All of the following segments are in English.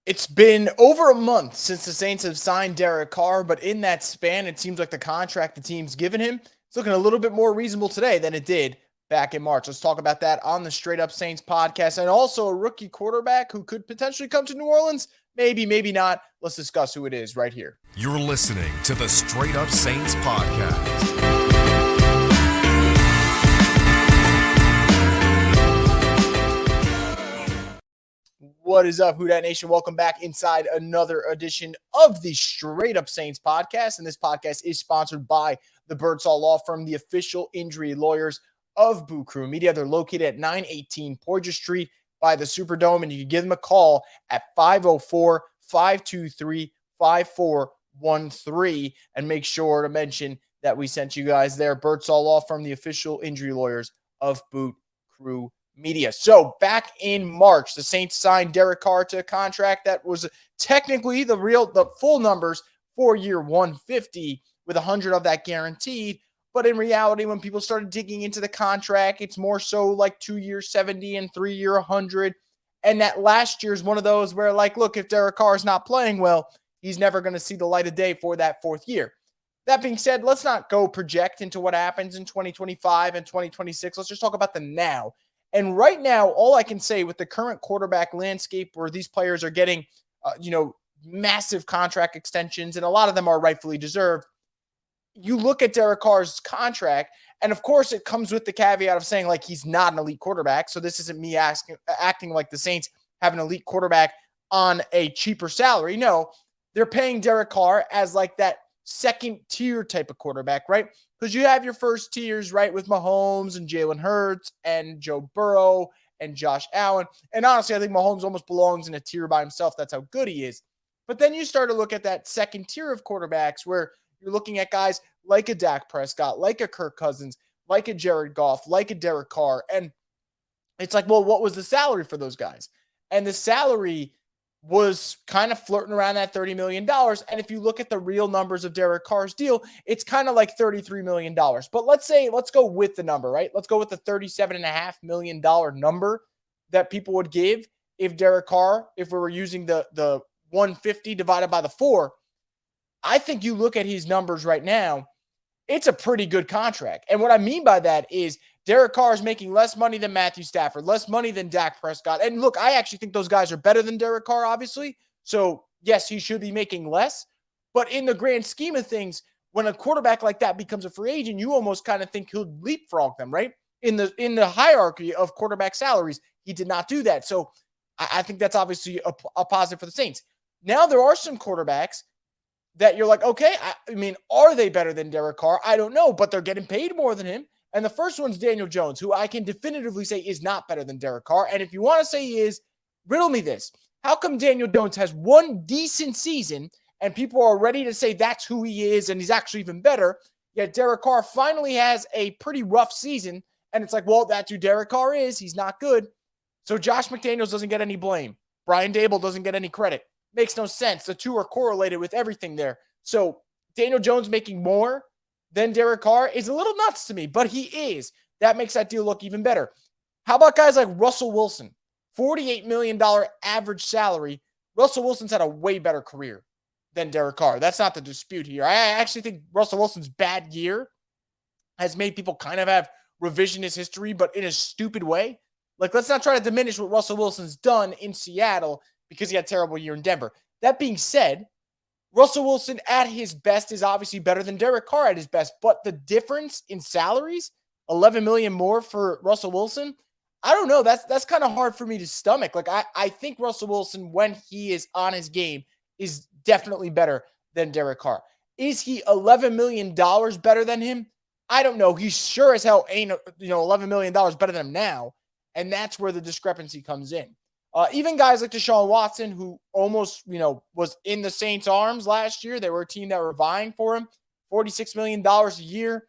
It's been over a month since the Saints have signed Derek Carr, but in that span, it seems like the contract the team's given him is looking a little bit more reasonable today than it did back in March. Let's talk about that on the Straight Up Saints podcast, and also a rookie quarterback who could potentially come to New Orleans. Maybe, maybe not. Let's discuss who it is right here. You're listening to the Straight Up Saints podcast. What is up, Who Dat Nation? Welcome back inside another edition of the Straight Up Saints podcast. And this podcast is sponsored by the Birdsall Law Firm, the official injury lawyers of Boot Krewe Media. They're located at 918 Porter Street by the Superdome, and you can give them a call at 504-523-5413. And make sure to mention that we sent you guys there. Birdsall Law Firm, the official injury lawyers of Boot Krewe Media. So back in March, the Saints signed Derek Carr to a contract that was technically the full numbers for year 150 with 100 of that guaranteed. But in reality, when people started digging into the contract, it's more so like 2 years 70 and 3 year 100. And that last year is one of those where, like, look, if Derek Carr is not playing well, he's never going to see the light of day for that fourth year. That being said, let's not go project into what happens in 2025 and 2026. Let's just talk about the now. And right now, all I can say with the current quarterback landscape where these players are getting, massive contract extensions, and a lot of them are rightfully deserved, you look at Derek Carr's contract, and of course it comes with the caveat of saying, like, he's not an elite quarterback. So this isn't me acting like the Saints have an elite quarterback on a cheaper salary. No, they're paying Derek Carr as like that second tier type of quarterback, right? Because you have your first tiers, right, with Mahomes and Jalen Hurts and Joe Burrow and Josh Allen. And honestly, I think Mahomes almost belongs in a tier by himself. That's how good he is. But then you start to look at that second tier of quarterbacks where you're looking at guys like a Dak Prescott, like a Kirk Cousins, like a Jared Goff, like a Derek Carr. And it's like, well, what was the salary for those guys? And the salary was kind of flirting around that $30 million. And if you look at the real numbers of Derek Carr's deal, it's kind of like $33 million. But let's go with the number, right? Let's go with the $37.5 million number that people would give if Derek Carr, if we were using the 150 divided by the 4. I think you look at his numbers right now, it's a pretty good contract. And what I mean by that is Derek Carr is making less money than Matthew Stafford, less money than Dak Prescott. And look, I actually think those guys are better than Derek Carr, obviously. So, yes, he should be making less. But in the grand scheme of things, when a quarterback like that becomes a free agent, you almost kind of think he'll leapfrog them, right? In the hierarchy of quarterback salaries, he did not do that. So I think that's obviously a positive for the Saints. Now there are some quarterbacks that you're like, okay, I mean, are they better than Derek Carr? I don't know, but they're getting paid more than him. And the first one's Daniel Jones, who I can definitively say is not better than Derek Carr. And if you want to say he is, riddle me this. How come Daniel Jones has one decent season and people are ready to say that's who he is and he's actually even better, yet Derek Carr finally has a pretty rough season, and it's like, well, that's who Derek Carr is. He's not good. So Josh McDaniels doesn't get any blame. Brian Daboll doesn't get any credit. Makes no sense. The two are correlated with everything there. So Daniel Jones making more than Derek Carr is a little nuts to me, but he is. That makes that deal look even better. How about guys like Russell Wilson? $48 million average salary. Russell Wilson's had a way better career than Derek Carr. That's not the dispute here. I actually think Russell Wilson's bad year has made people kind of have revisionist history, but in a stupid way. Like, let's not try to diminish what Russell Wilson's done in Seattle because he had a terrible year in Denver. That being said, Russell Wilson at his best is obviously better than Derek Carr at his best, but the difference in salaries, $11 million more for Russell Wilson, I don't know. That's kind of hard for me to stomach. Like, I think Russell Wilson, when he is on his game, is definitely better than Derek Carr. Is he $11 million better than him? I don't know. He sure as hell ain't, $11 million better than him now, and that's where the discrepancy comes in. Even guys like Deshaun Watson, who almost, was in the Saints' arms last year. They were a team that were vying for him. $46 million a year.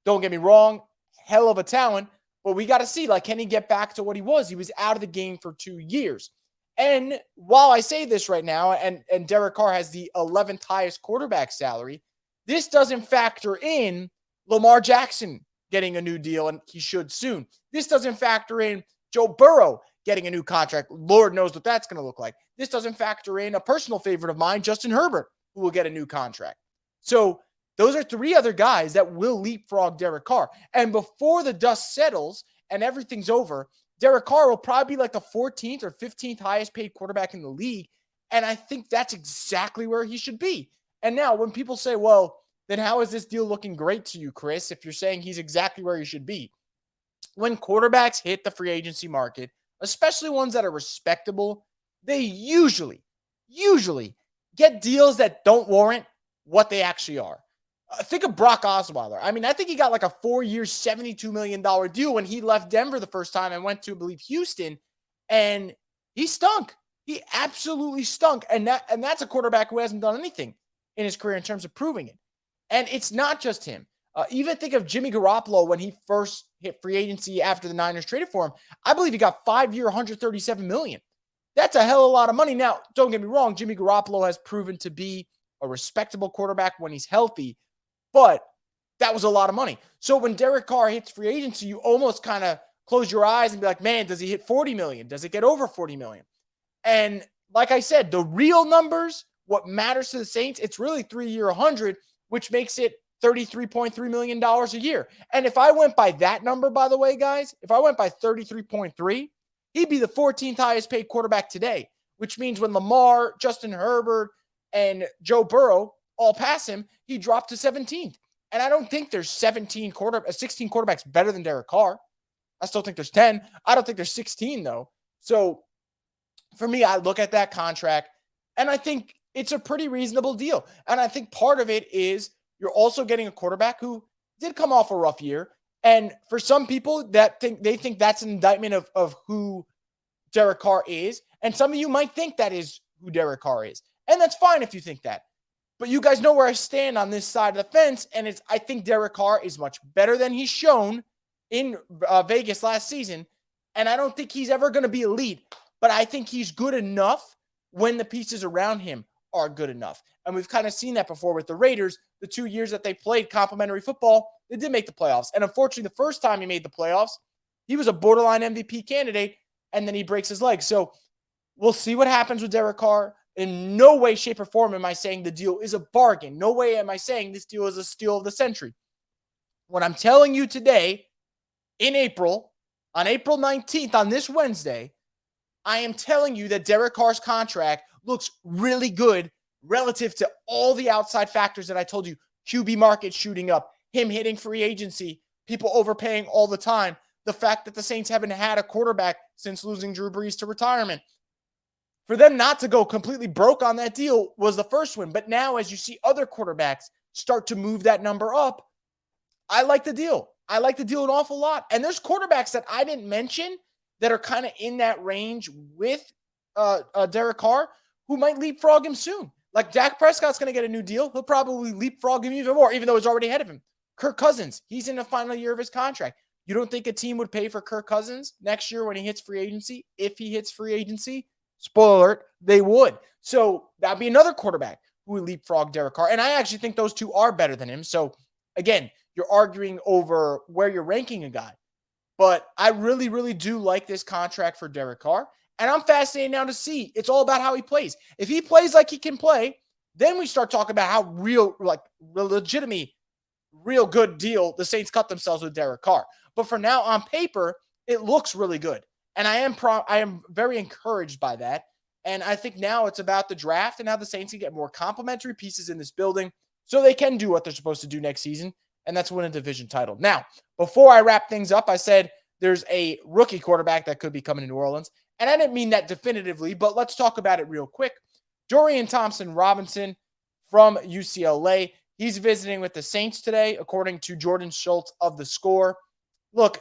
Don't get me wrong. Hell of a talent. But we got to see, can he get back to what he was? He was out of the game for 2 years. And while I say this right now, and Derek Carr has the 11th highest quarterback salary, this doesn't factor in Lamar Jackson getting a new deal, and he should soon. This doesn't factor in Joe Burrow getting a new contract. Lord knows what that's going to look like. This doesn't factor in a personal favorite of mine, Justin Herbert, who will get a new contract. So those are three other guys that will leapfrog Derek Carr. And before the dust settles and everything's over, Derek Carr will probably be like the 14th or 15th highest paid quarterback in the league. And I think that's exactly where he should be. And now when people say, well, then how is this deal looking great to you, Chris, if you're saying he's exactly where he should be? When quarterbacks hit the free agency market, especially ones that are respectable, they usually get deals that don't warrant what they actually are. Think of Brock Osweiler. I mean, I think he got like a 4-year, $72 million deal when he left Denver the first time and went to, I believe, Houston, and he stunk. He absolutely stunk. And that's a quarterback who hasn't done anything in his career in terms of proving it. And it's not just him. Even think of Jimmy Garoppolo when he first hit free agency after the Niners traded for him. I believe he got 5-year, $137 million. That's a hell of a lot of money. Now, don't get me wrong. Jimmy Garoppolo has proven to be a respectable quarterback when he's healthy, but that was a lot of money. So when Derek Carr hits free agency, you almost kind of close your eyes and be like, man, does he hit 40 million? Does it get over 40 million? And like I said, the real numbers, what matters to the Saints, it's really 3-year 100, which makes it $33.3 million a year. And if I went by that number, by the way, guys, if I went by 33.3, he'd be the 14th highest paid quarterback today, which means when Lamar, Justin Herbert, and Joe Burrow all pass him, he dropped to 17th. And I don't think there's 16 quarterbacks better than Derek Carr. I still think there's 10. I don't think there's 16, though. So for me, I look at that contract, and I think it's a pretty reasonable deal. And I think part of it is you're also getting a quarterback who did come off a rough year. And for some people, they think that's an indictment of who Derek Carr is. And some of you might think that is who Derek Carr is. And that's fine if you think that. But you guys know where I stand on this side of the fence. And I think Derek Carr is much better than he's shown in Vegas last season. And I don't think he's ever going to be elite. But I think he's good enough when the pieces around him are good enough. And we've kind of seen that before with the Raiders. The 2 years that they played complimentary football, they did make the playoffs. And unfortunately, the first time he made the playoffs, he was a borderline MVP candidate, and then he breaks his leg. So we'll see what happens with Derek Carr. In no way, shape, or form am I saying the deal is a bargain. No way am I saying this deal is a steal of the century. What I'm telling you today, in April, on April 19th, on this Wednesday, I am telling you that Derek Carr's contract looks really good relative to all the outside factors that I told you. QB market shooting up, him hitting free agency, people overpaying all the time, the fact that the Saints haven't had a quarterback since losing Drew Brees to retirement. For them not to go completely broke on that deal was the first one. But now as you see other quarterbacks start to move that number up, I like the deal. I like the deal an awful lot. And there's quarterbacks that I didn't mention that are kind of in that range with Derek Carr who might leapfrog him soon. Like Dak Prescott's going to get a new deal. He'll probably leapfrog him even more, even though he's already ahead of him. Kirk Cousins, he's in the final year of his contract. You don't think a team would pay for Kirk Cousins next year when he hits free agency? If he hits free agency, spoiler alert, they would. So that'd be another quarterback who would leapfrog Derek Carr. And I actually think those two are better than him. So again, you're arguing over where you're ranking a guy. But I really, really do like this contract for Derek Carr. And I'm fascinated now to see. It's all about how he plays. If he plays like he can play, then we start talking about how legitimate, real good deal the Saints cut themselves with Derek Carr. But for now, on paper, it looks really good. And I am very encouraged by that. And I think now it's about the draft and how the Saints can get more complementary pieces in this building so they can do what they're supposed to do next season, and that's win a division title. Now, before I wrap things up, I said there's a rookie quarterback that could be coming to New Orleans. And I didn't mean that definitively, but let's talk about it real quick. Dorian Thompson-Robinson from UCLA. He's visiting with the Saints today, according to Jordan Schultz of The Score. Look,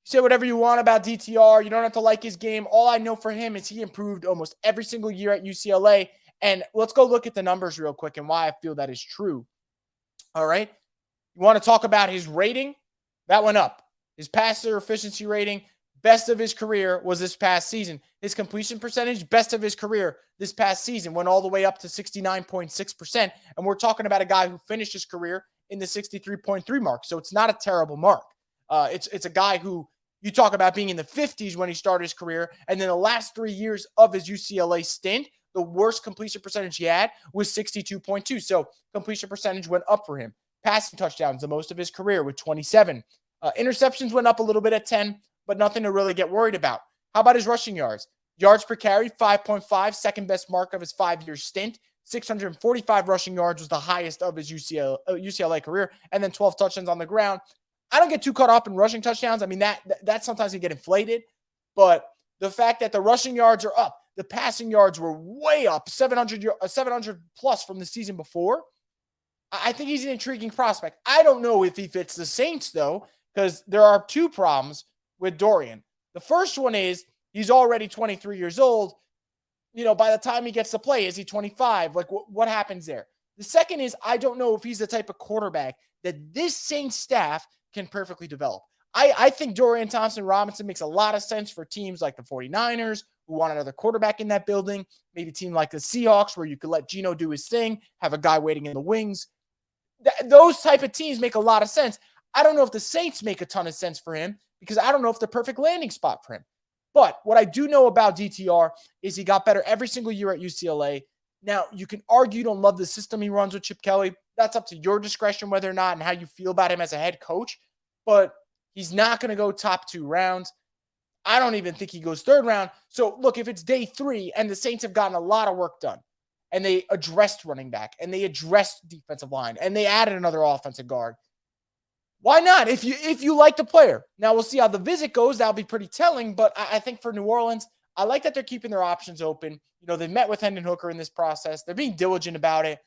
say whatever you want about DTR. You don't have to like his game. All I know for him is he improved almost every single year at UCLA. And let's go look at the numbers real quick and why I feel that is true. All right. You want to talk about his rating? That went up. His passer efficiency rating, best of his career, was this past season. His completion percentage, best of his career this past season, went all the way up to 69.6%. And we're talking about a guy who finished his career in the 63.3 mark. So it's not a terrible mark. It's a guy who You talk about being in the 50s when he started his career, and then the last 3 years of his UCLA stint, the worst completion percentage he had was 62.2. So completion percentage went up for him. Passing touchdowns, the most of his career with 27. Interceptions went up a little bit at 10, but nothing to really get worried about. How about his rushing yards? Yards per carry, 5.5, second best mark of his 5-year stint. 645 rushing yards was the highest of his UCLA career, and then 12 touchdowns on the ground. I don't get too caught up in rushing touchdowns. I mean, that sometimes can get inflated, but the fact that the rushing yards are up, the passing yards were way up, 700 plus from the season before. I think he's an intriguing prospect. I don't know if he fits the Saints, though, because there are two problems with Dorian. The first one is he's already 23 years old. By the time he gets to play, is he 25? Like, what happens there? The second is I don't know if he's the type of quarterback that this Saints staff can perfectly develop. I think Dorian Thompson-Robinson makes a lot of sense for teams like the 49ers who want another quarterback in that building, maybe a team like the Seahawks where you could let Geno do his thing, have a guy waiting in the wings. Those type of teams make a lot of sense. I don't know if the Saints make a ton of sense for him because I don't know if the perfect landing spot for him. But what I do know about DTR is he got better every single year at UCLA. Now, you can argue you don't love the system he runs with Chip Kelly. That's up to your discretion whether or not and how you feel about him as a head coach. But he's not going to go top 2 rounds. I don't even think he goes 3rd round. So, look, if it's day 3 and the Saints have gotten a lot of work done and they addressed running back and they addressed defensive line and they added another offensive guard, why not? If you like the player. Now, we'll see how the visit goes. That'll be pretty telling. But I think for New Orleans, I like that they're keeping their options open. They met with Hendon Hooker in this process. They're being diligent about it.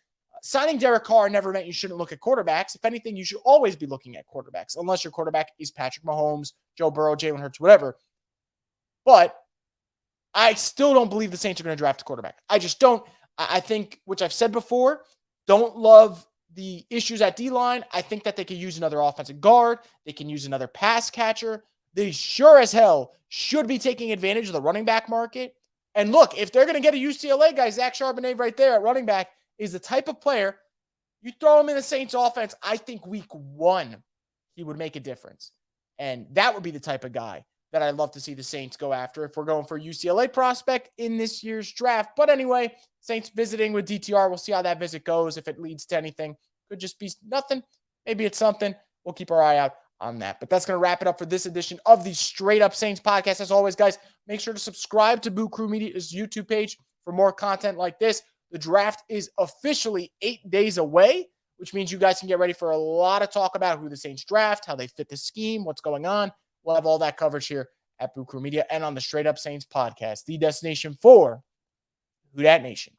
Signing Derek Carr never meant you shouldn't look at quarterbacks. If anything, you should always be looking at quarterbacks, unless your quarterback is Patrick Mahomes, Joe Burrow, Jalen Hurts, whatever. But I still don't believe the Saints are going to draft a quarterback. I just don't. I think, which I've said before, don't love the issues at D-line. I think that they could use another offensive guard. They can use another pass catcher. They sure as hell should be taking advantage of the running back market. And look, if they're going to get a UCLA guy, Zach Charbonnet right there at running back is the type of player, you throw him in the Saints offense, I think week 1, he would make a difference. And that would be the type of guy that I'd love to see the Saints go after if we're going for a UCLA prospect in this year's draft. But anyway, Saints visiting with DTR. We'll see how that visit goes. If it leads to anything, could just be nothing. Maybe it's something. We'll keep our eye out on that. But that's going to wrap it up for this edition of the Straight Up Saints podcast. As always, guys, make sure to subscribe to Boot Krewe Media's YouTube page for more content like this. The draft is officially 8 days away, which means you guys can get ready for a lot of talk about who the Saints draft, how they fit the scheme, what's going on. We'll have all that coverage here at Boot Krewe Media and on the Straight Up Saints podcast, the destination for Who Dat Nation.